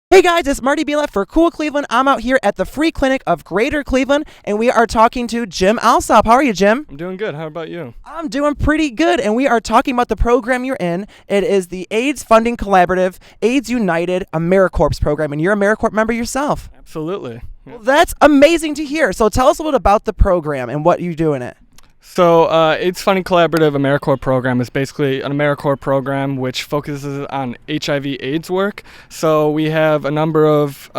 Hey guys, it's Marty Bielef for Cool Cleveland. I'm out here at the free clinic of Greater Cleveland, and we are talking to Jim Alsop. How are you, Jim? I'm doing good. How about you? I'm doing pretty good, and we are talking about the program you're in. It is the AIDS Funding Collaborative, AIDS United AmeriCorps program, and you're a AmeriCorps member yourself. Absolutely. Yeah. Well, that's amazing to hear. So tell us a little about the program and what you do in it. So, AIDS Funding Collaborative AmeriCorps program is basically an AmeriCorps program which focuses on HIV/AIDS work. So we have a number of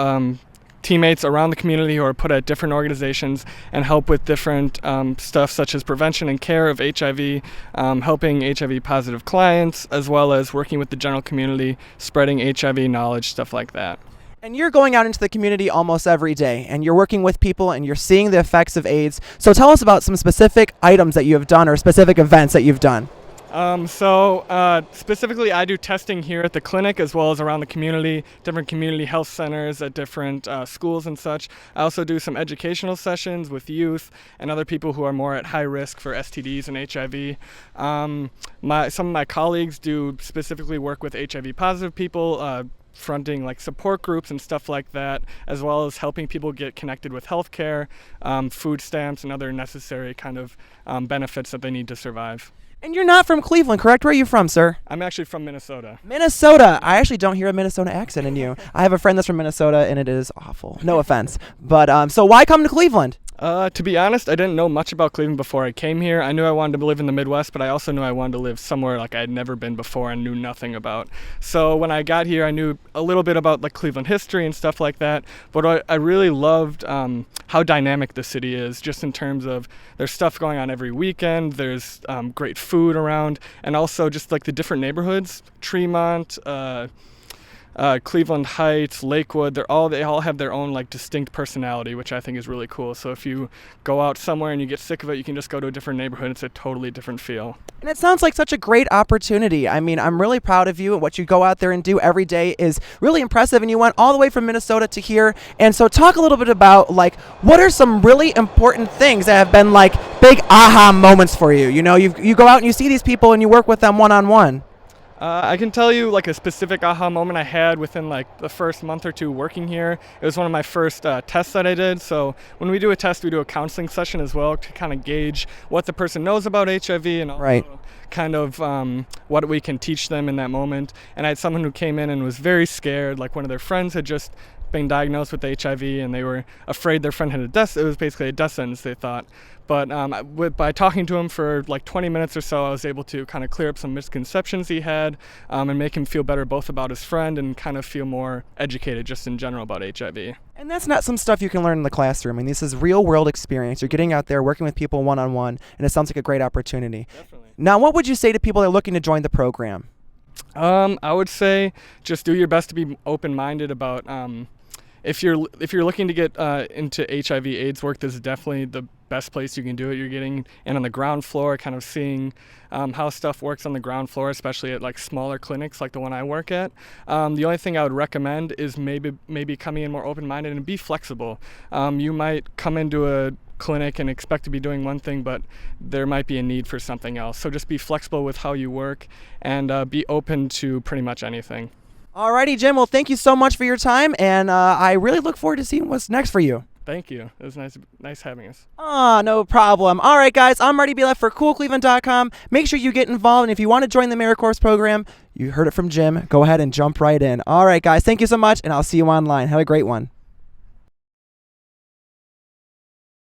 teammates around the community who are put at different organizations and help with different stuff such as prevention and care of HIV, helping HIV-positive clients, as well as working with the general community, spreading HIV knowledge, stuff like that. And you're going out into the community almost every day, and you're working with people, and you're seeing the effects of AIDS. So tell us about some specific items that you have done or specific events that you've done. Specifically, I do testing here at the clinic as well as around the community, different community health centers at different schools and such. I also do some educational sessions with youth and other people who are more at high risk for STDs and HIV. Some of my colleagues do specifically work with HIV-positive people, fronting like support groups and stuff like that, as well as helping people get connected with healthcare, food stamps, and other necessary kind of benefits that they need to survive. And you're not from Cleveland, correct? Where are you from, sir? I'm actually from Minnesota. Minnesota. I actually don't hear a Minnesota accent in you. I have a friend that's from Minnesota, and it is awful. No offense. But so why come to Cleveland? To be honest, I didn't know much about Cleveland before I came here. I knew I wanted to live in the Midwest, but I also knew I wanted to live somewhere like I had never been before and knew nothing about. So when I got here, I knew a little bit about like Cleveland history and stuff like that. But I really loved how dynamic the city is, just in terms of there's stuff going on every weekend. There's great food around, and also just like the different neighborhoods, Tremont, Cleveland Heights, Lakewood, they all have their own like distinct personality, which I think is really cool. So if you go out somewhere and you get sick of it, you can just go to a different neighborhood. It's a totally different feel. And it sounds like such a great opportunity. I mean, I'm really proud of you, and what you go out there and do every day is really impressive. And you went all the way from Minnesota to here. And so talk a little bit about like what are some really important things that have been like big aha moments for you. You know, you go out and you see these people and you work with them one-on-one. I can tell you like a specific aha moment I had within like the first month or two working here. It was one of my first tests that I did. So when we do a test, we do a counseling session as well to kind of gauge what the person knows about HIV and also kind of what we can teach them in that moment. And I had someone who came in and was very scared, like one of their friends had just been diagnosed with HIV and they were afraid their friend had a death. It was basically a death sentence, they thought. But by talking to him for like 20 minutes or so, I was able to kind of clear up some misconceptions he had and make him feel better both about his friend and kind of feel more educated just in general about HIV. And that's not some stuff you can learn in the classroom. I mean, this is real world experience. You're getting out there working with people one-on-one, and it sounds like a great opportunity. Definitely. Now, what would you say to people that are looking to join the program? I would say just do your best to be open-minded about if you're looking to get into HIV/AIDS work, this is definitely the best place you can do it. You're getting in on the ground floor, kind of seeing how stuff works on the ground floor, especially at like smaller clinics like the one I work at. The only thing I would recommend is maybe coming in more open-minded and be flexible. You might come into a clinic and expect to be doing one thing, but there might be a need for something else. So just be flexible with how you work and be open to pretty much anything. Alrighty, Jim. Well, thank you so much for your time, and I really look forward to seeing what's next for you. Thank you. It was nice having us. No problem. All right, guys. I'm Marty Bielef for CoolCleveland.com. Make sure you get involved, and if you want to join the AmeriCorps program, you heard it from Jim. Go ahead and jump right in. All right, guys. Thank you so much, and I'll see you online. Have a great one.